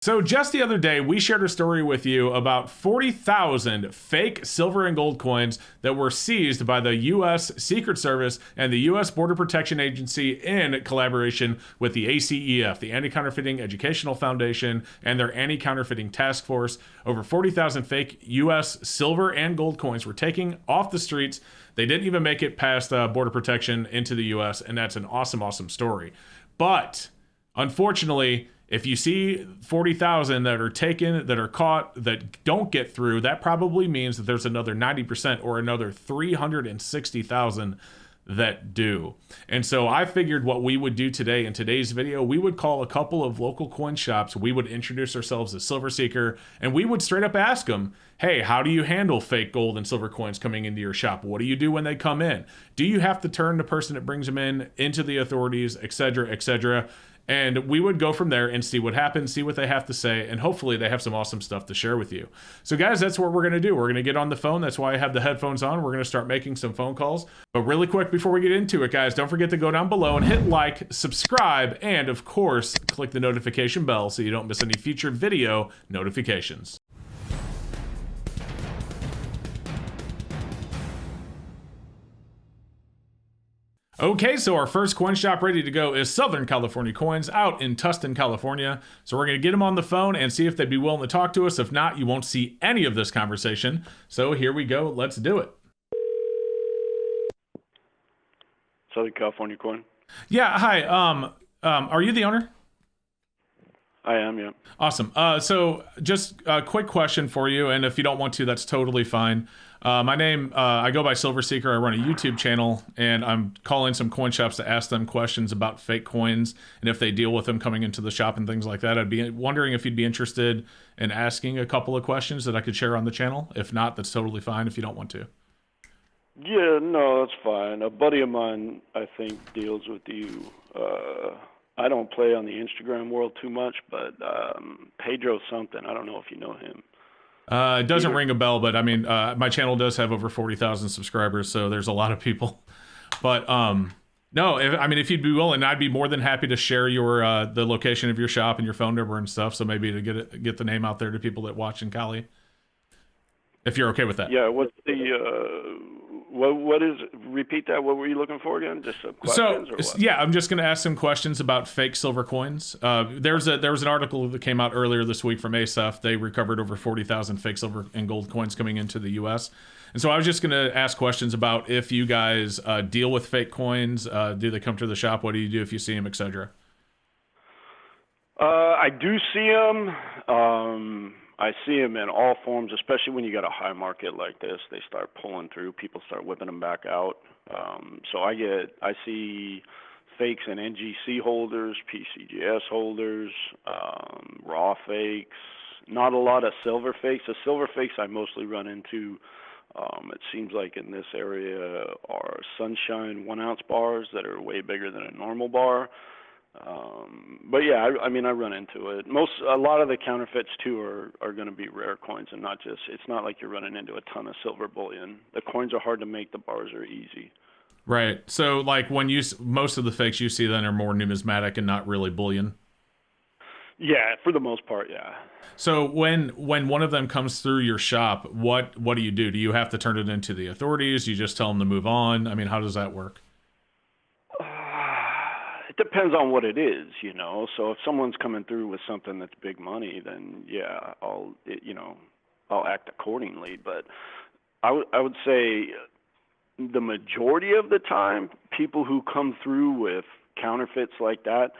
So just the other day, we shared a story with you about 40,000 fake silver and gold coins that were seized by the U.S. Secret Service and the U.S. Border Protection Agency in collaboration with the ACEF, the Anti-Counterfeiting Educational Foundation, and their Anti-Counterfeiting Task Force. Over 40,000 fake U.S. silver and gold coins were taken off the streets. They didn't even make it past border protection into the U.S., and that's an awesome, awesome story. But unfortunately, if you see 40,000 that are taken, that are caught, that don't get through, that probably means that there's another 90% or another 360,000 that do. And so I figured what we would do today in today's video, we would call a couple of local coin shops. We would introduce ourselves as Silver Seeker, and we would straight up ask them, hey, how do you handle fake gold and silver coins coming into your shop? What do you do when they come in? Do you have to turn the person that brings them in into the authorities, et cetera, et cetera? And we would go from there and see what happens, see what they have to say, and hopefully they have some awesome stuff to share with you. So guys, that's what we're going to do. We're going to get on the phone. That's why I have the headphones on. We're going to start making some phone calls. But really quick, before we get into it, guys, don't forget to go down below and hit like, subscribe, and of course, click the notification bell so you don't miss any future video notifications. Okay, so our first coin shop ready to go is Southern California Coins out in Tustin, California. So we're going to get them on the phone and see if they'd be willing to talk to us. If not, you won't see any of this conversation. So here we go. Let's do it. Southern California Coin. Yeah, hi. Are you the owner? I am, yeah. Awesome. So just a quick question for you, and if you don't want to, that's totally fine. My name, I go by Silver Seeker. I run a YouTube channel, and I'm calling some coin shops to ask them questions about fake coins and if they deal with them coming into the shop and things like that. I'd be wondering if you'd be interested in asking a couple of questions that I could share on the channel. If not, that's totally fine if you don't want to. Yeah, no, that's fine. A buddy of mine, I think, deals with you. I don't play on the Instagram world too much, but Pedro something. I don't know if you know him. It doesn't ring a bell, but I mean, my channel does have over 40,000 subscribers, so there's a lot of people. But no, if you'd be willing, I'd be more than happy to share your the location of your shop and your phone number and stuff. So maybe to get the name out there to people that watch in Cali, if you're okay with that. Yeah. What's the what is? Repeat that. What were you looking for again? Just some questions or what? Yeah, I'm just going to ask some questions about fake silver coins. There was an article that came out earlier this week from ASEF. They recovered over 40,000 fake silver and gold coins coming into the U.S. And so I was just going to ask questions about if you guys deal with fake coins. Do they come to the shop? What do you do if you see them, etc.? I do see them. I see them in all forms, especially when you got a high market like this. They start pulling through. People start whipping them back out. So I see fakes and NGC holders, PCGS holders, raw fakes. Not a lot of silver fakes. The silver fakes I mostly run into, it seems like in this area, are Sunshine 1-ounce bars that are way bigger than a normal bar. But yeah, I run into it. A lot of the counterfeits too are going to be rare coins and it's not like you're running into a ton of silver bullion. The coins are hard to make, the bars are easy. Right. So like most of the fakes you see then are more numismatic and not really bullion. Yeah, for the most part, yeah. So when one of them comes through your shop, what do you do? Do you have to turn it into the authorities? You just tell them to move on? I mean, how does that work? It depends on what it is, So if someone's coming through with something that's big money, then yeah, I'll act accordingly. But I would say the majority of the time, people who come through with counterfeits like that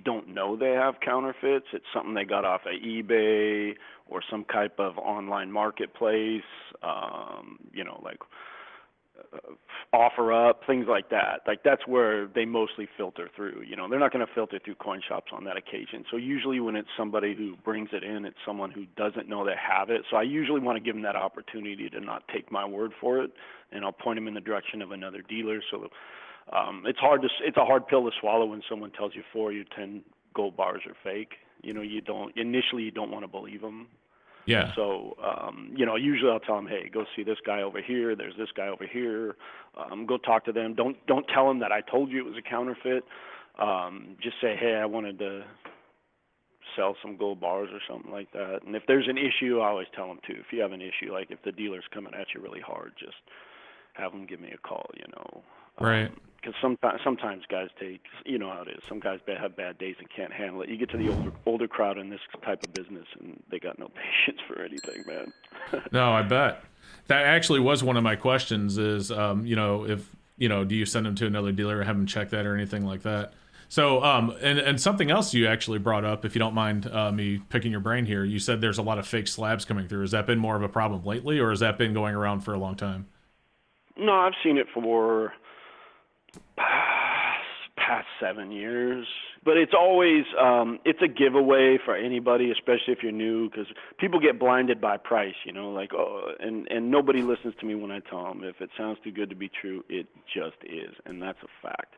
don't know they have counterfeits. It's something they got off of eBay or some type of online marketplace, like OfferUp, things like that. Like that's where they mostly filter through. They're not going to filter through coin shops on that occasion. So usually when it's somebody who brings it in, it's someone who doesn't know they have it. So I usually want to give them that opportunity to not take my word for it, and I'll point them in the direction of another dealer. So it's a hard pill to swallow when someone tells you 4 or 10 gold bars are fake. You don't want to believe them. Yeah. So, usually I'll tell them, hey, go see this guy over here. There's this guy over here. Go talk to them. Don't tell them that I told you it was a counterfeit. Just say, hey, I wanted to sell some gold bars or something like that. And if there's an issue, I always tell them too. If you have an issue, like if the dealer's coming at you really hard, just have them give me a call. Right. Because sometimes guys take, you know how it is. Some guys have bad days and can't handle it. You get to the older crowd in this type of business, and they got no patience for anything, man. No, I bet. That actually was one of my questions is, if, do you send them to another dealer or have them check that or anything like that? So, and something else you actually brought up, if you don't mind me picking your brain here, you said there's a lot of fake slabs coming through. Has that been more of a problem lately, or has that been going around for a long time? No, I've seen it for past 7 years, but it's always it's a giveaway for anybody, especially if you're new, because people get blinded by price, like, oh, and nobody listens to me when I tell them if it sounds too good to be true, it just is, and that's a fact.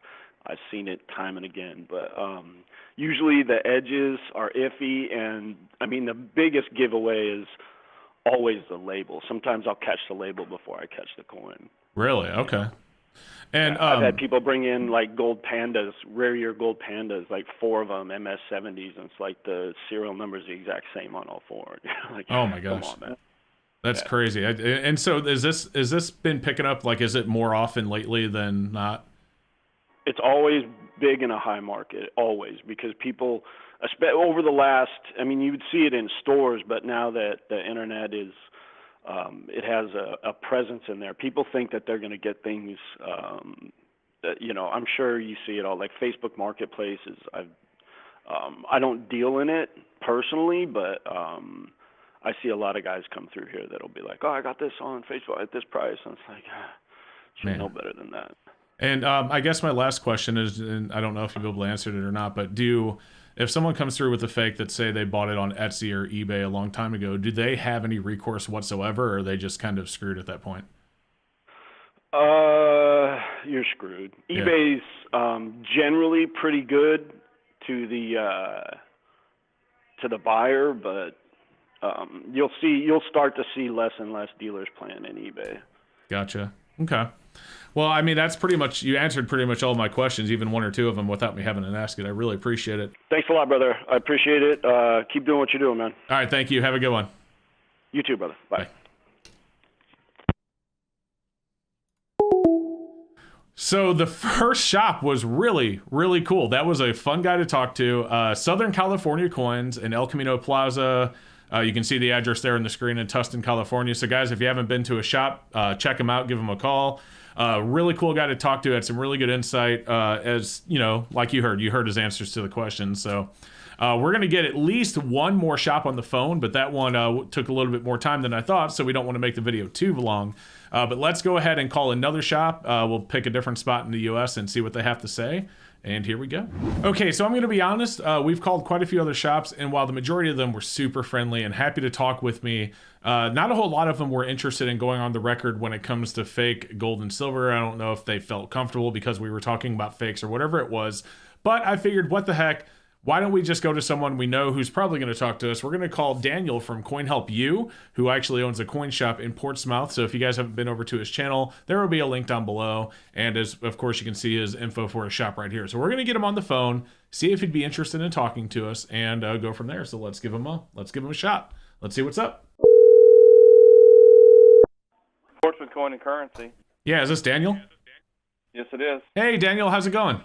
I've seen it time and again, but usually the edges are iffy, and I mean the biggest giveaway is always the label. Sometimes I'll catch the label before I catch the coin. Really? Okay. And I've had people bring in like gold pandas, rare year gold pandas, like 4 of them, MS-70s, and it's like the serial number is the exact same on all 4. Like, oh my gosh, come on, man. That's crazy. And so is this been picking up? Like, is it more often lately than not? It's always big in a high market, always, because people, over the last, I mean, you would see it in stores, but now that the internet is, it has a presence in there. People think that they're going to get things, that, I'm sure you see it all, like Facebook Marketplace is, I don't deal in it personally, but I see a lot of guys come through here that'll be like, oh, I got this on Facebook at this price. And it's like, should know better than that. And I guess my last question is, and I don't know if you'll be able to answer it or not, but if someone comes through with a fake that say they bought it on Etsy or eBay a long time ago, do they have any recourse whatsoever, or are they just kind of screwed at that point? You're screwed. Yeah. eBay's generally pretty good to the buyer, but you'll start to see less and less dealers playing in eBay. Gotcha. Okay. Well, I mean, you answered pretty much all my questions, even 1 or 2 of them without me having to ask it. I really appreciate it. Thanks a lot, brother. I appreciate it. Keep doing what you're doing, man. All right. Thank you. Have a good one. You too, brother. Bye. So the first shop was really, really cool. That was a fun guy to talk to. Southern California Coins in El Camino Plaza. You can see the address there on the screen in Tustin, California. So guys, if you haven't been to a shop, check him out, give him a call. Really cool guy to talk to. Had some really good insight, as like you heard his answers to the questions. So we're going to get at least one more shop on the phone, but that one took a little bit more time than I thought, so we don't want to make the video too long. But let's go ahead and call another shop. We'll pick a different spot in the U.S. and see what they have to say. And here we go. Okay, so I'm going to be honest. We've called quite a few other shops, and while the majority of them were super friendly and happy to talk with me, not a whole lot of them were interested in going on the record when it comes to fake gold and silver. I don't know if they felt comfortable because we were talking about fakes or whatever it was, but I figured, what the heck? Why don't we just go to someone we know who's probably going to talk to us? We're going to call Daniel from CoinHelpU, who actually owns a coin shop in Portsmouth. So if you guys haven't been over to his channel, there will be a link down below. And of course, you can see his info for his shop right here. So we're going to get him on the phone, see if he'd be interested in talking to us, and go from there. So let's give him a shot. Let's see what's up. Portsmouth Coin and Currency. Yeah, is this Daniel? Yes, it is. Hey, Daniel, how's it going?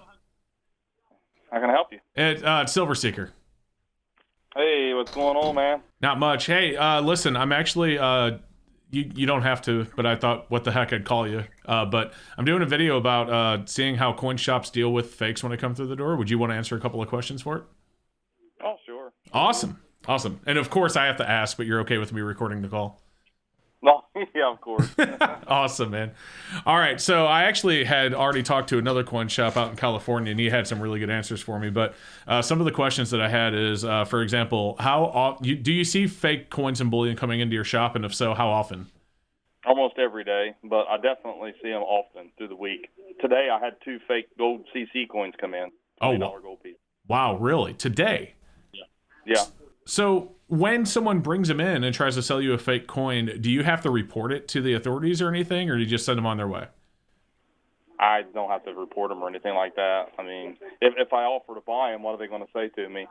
How can I help you? It's Silver Seeker. Hey, what's going on, man? Not much. Hey, listen, I'm actually, you don't have to, but I thought, what the heck, I'd call you. But I'm doing a video about seeing how coin shops deal with fakes when they come through the door. Would you want to answer a couple of questions for it? Oh, sure. Awesome. And of course, I have to ask, but you're okay with me recording the call? No, yeah, of course. Awesome, man. All right, so I actually had already talked to another coin shop out in California, and he had some really good answers for me. But some of the questions that I had is, for example, do you see fake coins and bullion coming into your shop, and if so, how often? Almost every day, but I definitely see them often through the week. Today, I had 2 fake gold CC coins come in. $20 gold piece. Wow, really? Today? Yeah. So when someone brings them in and tries to sell you a fake coin, do you have to report it to the authorities or anything, or do you just send them on their way? I don't have to report them or anything like that. I mean, if I offer to buy them, what are they going to say to me?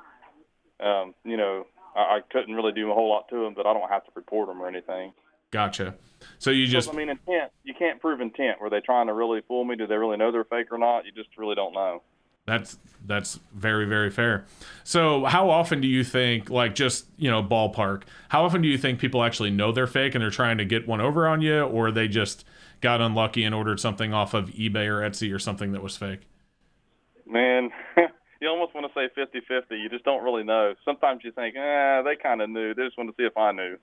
You know, I couldn't really do a whole lot to them, but I don't have to report them or anything. Gotcha. So you just, I mean, intent, you can't prove intent. Were they trying to really fool me? Do they really know they're fake or not? You just really don't know. that's very, very fair. So how often do you think, like, just, you know, ballpark, how often do you think people actually know they're fake and they're trying to get one over on you, or they just got unlucky and ordered something off of eBay or Etsy or something that was fake? Man, you almost want to say 50-50. You just don't really know. Sometimes you think, they kind of knew. They just want to see if I knew.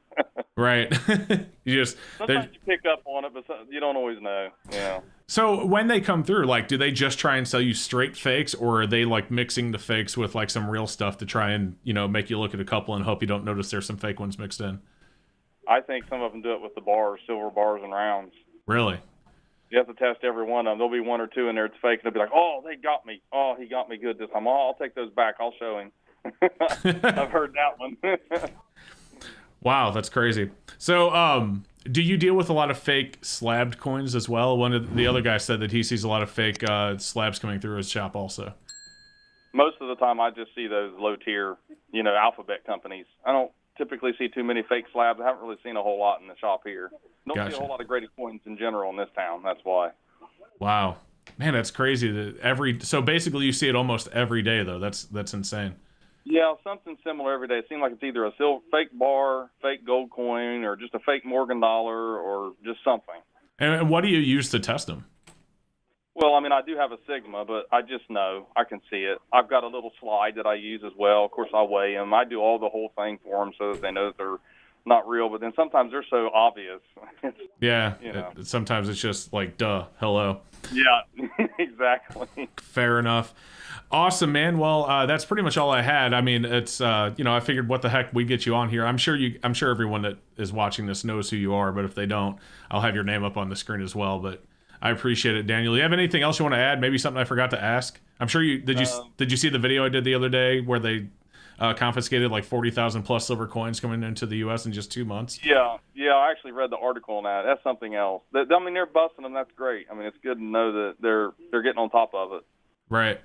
Right. Sometimes you pick up on it, but you don't always know. Yeah. So when they come through, like, do they just try and sell you straight fakes, or are they like mixing the fakes with like some real stuff to try and, you know, make you look at a couple and hope you don't notice there's some fake ones mixed in? I think some of them do it with the bars, silver bars and rounds. Really? You have to test every one of them. There'll be one or two in there that's fake, and they'll be like, oh, they got me. Oh, he got me good this time. Oh, I'll take those back. I'll show him. I've heard that one. Wow, that's crazy. So, do you deal with a lot of fake slabbed coins as well? One of the other guys said that he sees a lot of fake slabs coming through his shop also. Most of the time, I just see those low-tier, you know, alphabet companies. I don't typically see too many fake slabs. I haven't really seen a whole lot in the shop here. Don't Gotcha. see a whole lot of graded coins in general in this town. That's why. Wow, man, that's crazy. So basically, you see it almost every day, though. That's insane. Yeah, something similar every day. It seems like it's either a fake bar, fake gold coin, or just a fake Morgan dollar, or just something. And what do you use to test them? Well, I mean, I do have a Sigma, but I just know. I can see it. I've got a little slide that I use as well. Of course, I weigh them. I do all the whole thing for them so that they know that they're not real. But then sometimes they're so obvious. Yeah, you know. Sometimes it's just like, duh, hello. Yeah, exactly. Fair enough. Awesome, man. Well, that's pretty much all I had. I mean, it's you know, I figured what the heck, we get you on here. I'm sure everyone that is watching this knows who you are, but if they don't, I'll have your name up on the screen as well. But I appreciate it, Daniel. Do you have anything else you want to add? Maybe something I forgot to ask? I'm sure you did. Did you see the video I did the other day where they confiscated like 40,000 plus silver coins coming into the U.S. in just 2 months? Yeah. I actually read the article on that. That's something else. I mean, they're busting them. That's great. I mean, it's good to know that they're getting on top of it. Right.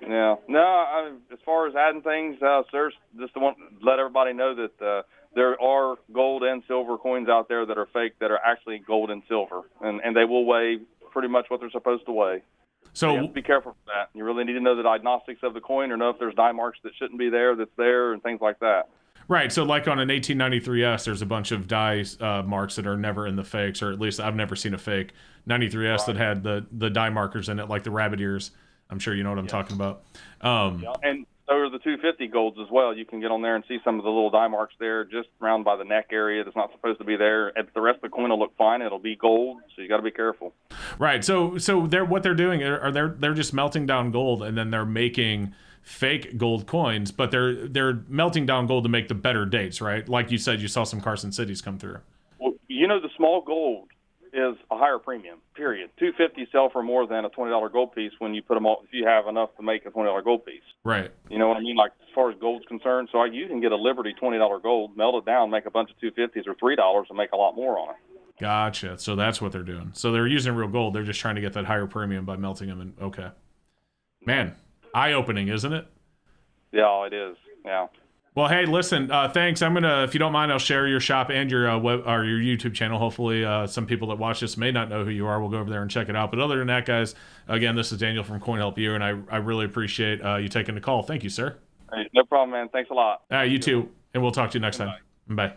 Yeah. No, as far as adding things, sir, just want to let everybody know that there are gold and silver coins out there that are fake that are actually gold and silver, and they will weigh pretty much what they're supposed to weigh. So you have to be careful for that. You really need to know the diagnostics of the coin, or know if there's die marks that shouldn't be there that's there, and things like that. Right. So like on an 1893S, there's a bunch of die marks that are never in the fakes, or at least I've never seen a fake 93S that had the die markers in it, like the rabbit ears. I'm sure you know what I'm talking about. And so are the 250 golds as well. You can get on there and see some of the little die marks there just around by the neck area that's not supposed to be there. And the rest of the coin will look fine. It'll be gold, so you got to be careful. Right. So what they're doing are they're just melting down gold, and then they're making fake gold coins, but they're melting down gold to make the better dates, right? Like you said, you saw some Carson Cities come through. Well, you know, the small gold is a higher premium, period. 250 sell for more than a $20 gold piece when you put them all, if you have enough to make a $20 gold piece. Right. You know what I mean? Like, as far as gold's concerned, so you can get a Liberty $20 gold, melt it down, make a bunch of 250s or $3 and make a lot more on it. Gotcha. So that's what they're doing. So they're using real gold. They're just trying to get that higher premium by melting them. And okay. Man, eye-opening, isn't it? Yeah, it is. Yeah. Well, hey, listen, thanks. I'm going to, if you don't mind, I'll share your shop and your web or your YouTube channel. Hopefully some people that watch this may not know who you are. We'll go over there and check it out. But other than that, guys, again, this is Daniel from Coin Help You, and I really appreciate you taking the call. Thank you, sir. Hey, no problem, man. Thanks a lot. You too. And we'll talk to you next time. Bye.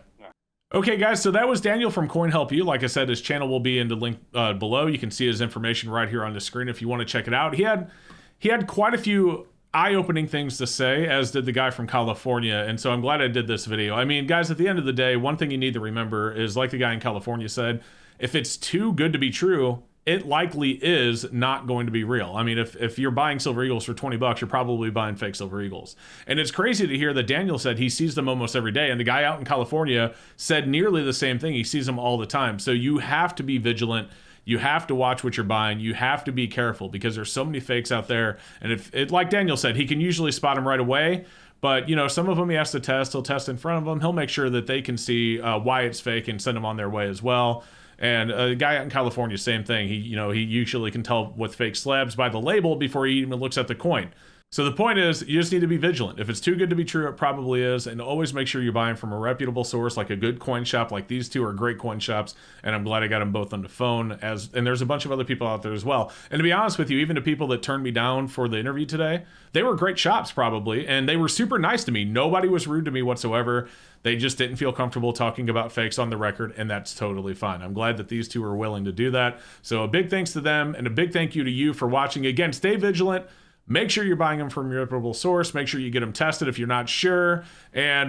Okay, guys, so that was Daniel from Coin Help You. Like I said, his channel will be in the link below. You can see his information right here on the screen if you want to check it out. He had quite a few eye-opening things to say, as did the guy from California, and so I'm glad I did this video. I mean, guys, at the end of the day, one thing you need to remember is, like the guy in California said, if it's too good to be true, it likely is not going to be real. I mean, if you're buying Silver Eagles for $20, you're probably buying fake Silver Eagles. And it's crazy to hear that Daniel said he sees them almost every day, and the guy out in California said nearly the same thing. He sees them all the time. So you have to be vigilant. You have to watch what you're buying. You have to be careful because there's so many fakes out there. And if it, like Daniel said, he can usually spot them right away. But, you know, some of them he has to test. He'll test in front of them. He'll make sure that they can see why it's fake and send them on their way as well. And a guy out in California, same thing. He usually can tell with fake slabs by the label before he even looks at the coin. So the point is, you just need to be vigilant. If it's too good to be true, it probably is. And always make sure you're buying from a reputable source, like a good coin shop. Like these two are great coin shops, and I'm glad I got them both on the phone. And there's a bunch of other people out there as well. And to be honest with you, even the people that turned me down for the interview today, they were great shops probably, and they were super nice to me. Nobody was rude to me whatsoever. They just didn't feel comfortable talking about fakes on the record, and that's totally fine. I'm glad that these two are willing to do that. So a big thanks to them, and a big thank you to you for watching. Again, stay vigilant. Make sure you're buying them from a reputable source. Make sure you get them tested if you're not sure. And,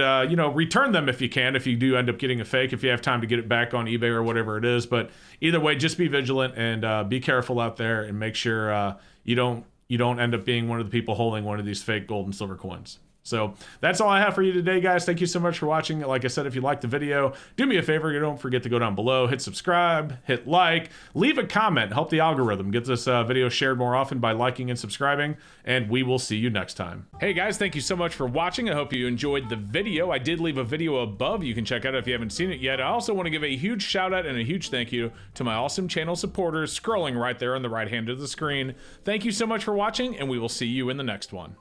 return them if you can, if you do end up getting a fake, if you have time to get it back on eBay or whatever it is. But either way, just be vigilant and be careful out there, and make sure you don't end up being one of the people holding one of these fake gold and silver coins. So that's all I have for you today, guys. Thank you so much for watching. Like I said, if you liked the video, do me a favor. Don't forget to go down below, hit subscribe, hit like, leave a comment, help the algorithm get this video shared more often by liking and subscribing, and we will see you next time. Hey guys, thank you so much for watching. I hope you enjoyed the video. I did leave a video above you can check out if you haven't seen it yet. I also want to give a huge shout out and a huge thank you to my awesome channel supporters scrolling right there on the right hand of the screen. Thank you so much for watching, and we will see you in the next one.